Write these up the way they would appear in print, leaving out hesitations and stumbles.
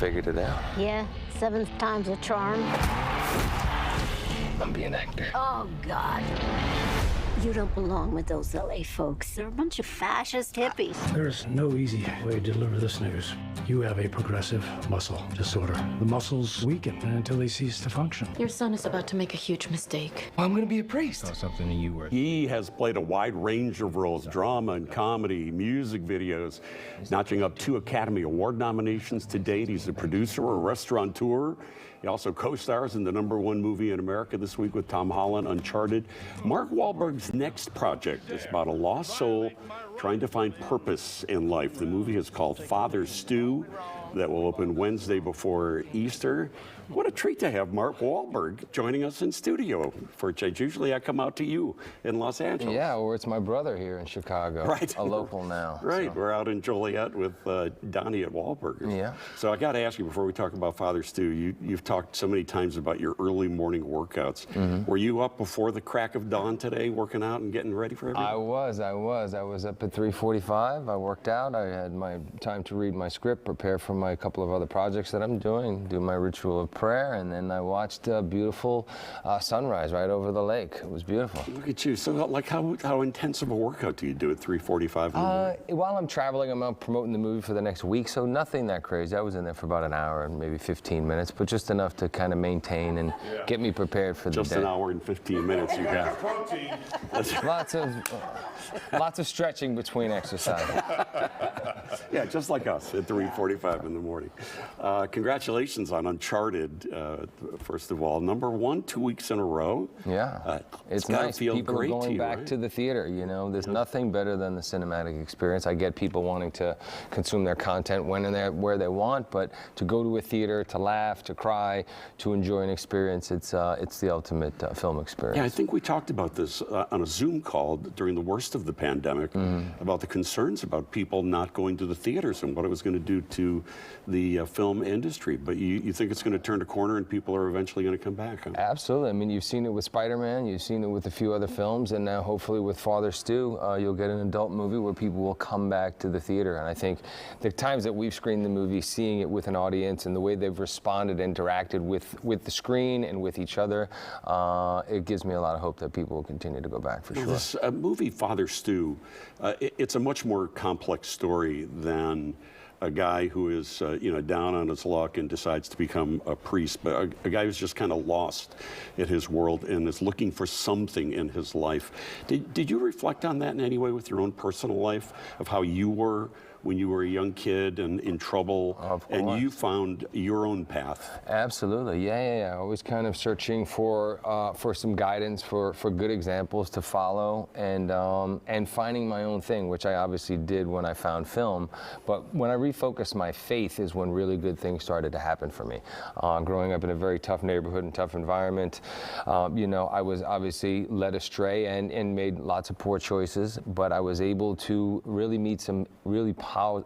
figured it out. Yeah, seventh time's a charm. I'm being an actor. Oh, God. You don't belong with those LA folks. They're a bunch of fascist hippies. There's no easy way to deliver this news. You have a progressive muscle disorder. The muscles weaken until they cease to function. Your son is about to make a huge mistake. Well, I'm gonna be a priest. Something that you were. He has played a wide range of roles, drama and comedy, music videos, notching up 2 Academy Award nominations to date. He's a producer, a restaurateur. He also co-stars in the #1 movie in America this week with Tom Holland, Uncharted. Mark Wahlberg's next project is about a lost soul trying to find purpose in life. The movie is called Father Stew, that will open Wednesday before Easter. What a treat to have Mark Wahlberg joining us in studio for a change. Usually I come out to you in Los Angeles. Yeah, or it's my brother here in Chicago. Right. A local now. Right, So. we're out in Joliet with Donnie at Wahlburgers. Yeah. So I got to ask you before we talk about Father Stew, you've talked so many times about your early morning workouts. Were you up before the crack of dawn today working out and getting ready for everything? I was up at 3:45. I worked out. I had my time to read my script, prepare for my couple of other projects that I'm doing, do my ritual of prayer, and then I watched a beautiful sunrise right over the lake. It was beautiful. Look at you. So like how intense of a workout do you do at 3:45 in the morning? While I'm traveling, I'm out promoting the movie for the next week, so nothing that crazy. I was in there for about an hour and maybe 15 minutes, but just enough to kind of maintain and get me prepared for the Just day. an hour and 15 minutes you got. Lots of stretching between exercises. Yeah, just like us at 3:45 in the morning. Congratulations on Uncharted, first of all. #1, 2 weeks in a row. Yeah, it's gotta nice. feel People are great to going you, back right? to the theater. You know, there's nothing better than the cinematic experience. I get people wanting to consume their content when and there, where they want, but to go to a theater, to laugh, to cry, to enjoy an experience, it's the ultimate film experience. Yeah, I think we talked about this on a Zoom call during the worst of the pandemic, about the concerns about people not going to the theaters and what it was going to do to the film industry. But you think it's going to turn a corner and people are eventually going to come back, huh? Absolutely. I mean, you've seen it with Spider-Man, you've seen it with a few other films, and now hopefully with Father Stew, you'll get an adult movie where people will come back to the theater. And I think the times that we've screened the movie, seeing it with an audience and the way they've responded, interacted with the screen and with each other, it gives me a lot of hope that people will continue to go back for sure. This movie, Father Stew, it's a much more complex story than a guy who is down on his luck and decides to become a priest, but a guy who's just kind of lost in his world and is looking for something in his life. Did you reflect on that in any way with your own personal life, of how you were when you were a young kid and in trouble, and you found your own path? Absolutely, yeah. Always kind of searching for some guidance, for good examples to follow, and finding my own thing, which I obviously did when I found film. But when I refocused my faith is when really good things started to happen for me. Growing up in a very tough neighborhood and tough environment, I was obviously led astray and made lots of poor choices, but I was able to really meet some really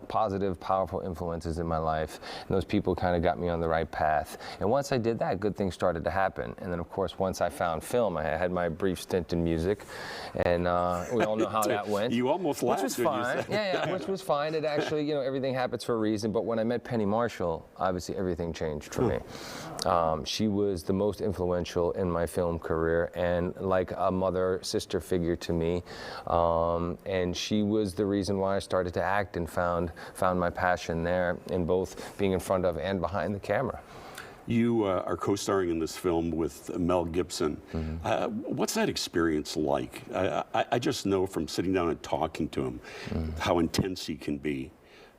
positive, powerful influences in my life, and those people kind of got me on the right path. And once I did that, good things started to happen. And then, of course, once I found film, I had my brief stint in music, and we all know how that went. You almost laughed. Which was fine. Yeah, which was fine. It actually, everything happens for a reason. But when I met Penny Marshall, obviously everything changed for me. She was the most influential in my film career, and like a mother, sister figure to me. And she was the reason why I started to act and found my passion there in both being in front of and behind the camera. You are co-starring in this film with Mel Gibson. What's that experience like? I just know from sitting down and talking to him how intense he can be.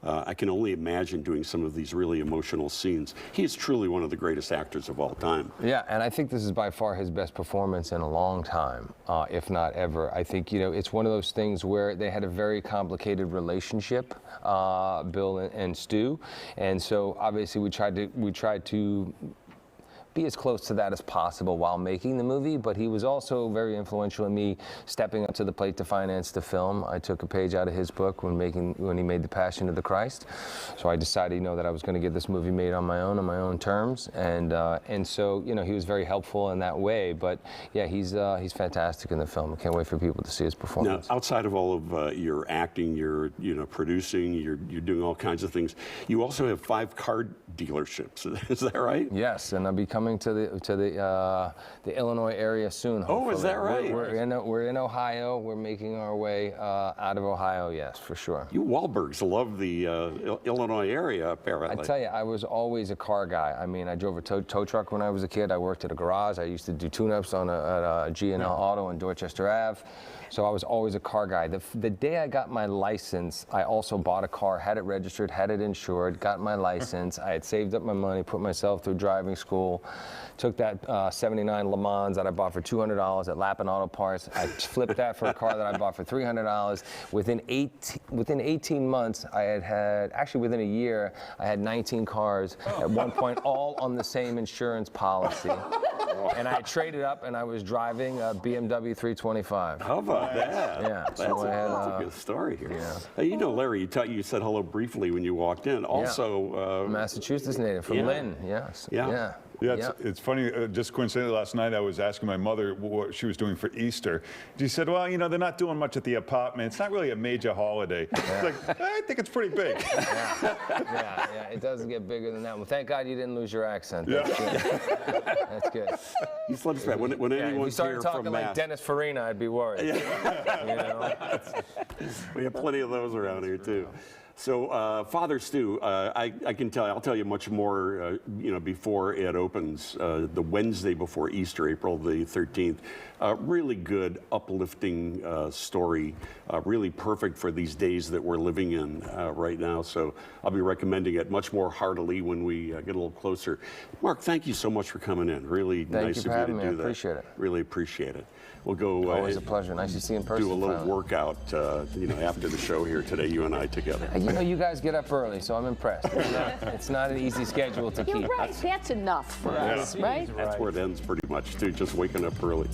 I can only imagine doing some of these really emotional scenes. He is truly one of the greatest actors of all time. Yeah, and I think this is by far his best performance in a long time, if not ever. I think, it's one of those things where they had a very complicated relationship, Bill and Stu, and so obviously we tried to be as close to that as possible while making the movie. But he was also very influential in me stepping up to the plate to finance the film. I took a page out of his book when he made The Passion of the Christ. So I decided, that I was going to get this movie made on my own terms, and so he was very helpful in that way. But yeah, he's fantastic in the film. I can't wait for people to see his performance. Now, outside of all of your acting, your producing, you're doing all kinds of things. You also have 5 car dealerships. Is that right? Yes, and I'll be coming to the Illinois area soon. Oh, is that hopefully. right? We're in Ohio. We're making our way out of Ohio. Yes, for sure. You Wahlbergs love the Illinois area, apparently. I tell you, I was always a car guy. I mean, I drove a tow truck when I was a kid. I worked at a garage. I used to do tune-ups at a G&L Auto in Dorchester Ave. So I was always a car guy. The day I got my license, I also bought a car, had it registered, had it insured, got my license. I had saved up my money, put myself through driving school, took that 79 Le Mans that I bought for $200 at Lappin Auto Parts. I flipped that for a car that I bought for $300. Within 18 months, actually within a year, I had 19 cars at one point, all on the same insurance policy. And I traded up and I was driving a BMW 325. How about that? Yeah. That's, So that's a good story here. Yeah. Larry, you said hello briefly when you walked in. Also, Massachusetts native from Lynn. Yes. Yeah. Yeah, it's funny, just coincidentally last night I was asking my mother what she was doing for Easter. She said, well, they're not doing much at the apartment. It's not really a major holiday. It's like, I think it's pretty big. Yeah, it does get bigger than that. Well, thank God you didn't lose your accent. That's good. That's good. he slips back. When If you anyone's started here talking from like Mass, Dennis Farina, I'd be worried. we have plenty of those around here too. So, Father Stu, I can tell you, I'll tell you much more, before it opens, the Wednesday before Easter, April the 13th. Really good, uplifting story, really perfect for these days that we're living in right now. So I'll be recommending it much more heartily when we get a little closer. Mark, thank you so much for coming in. Really nice of you to do that. I appreciate it. Really appreciate it. We'll go. Always a pleasure. Nice to see you in person. Do a little finally. workout, after the show here today, you and I together. You guys get up early, so I'm impressed. It's not an easy schedule to keep. You're right. That's enough for us, right? That's where it ends pretty much, too, just waking up early.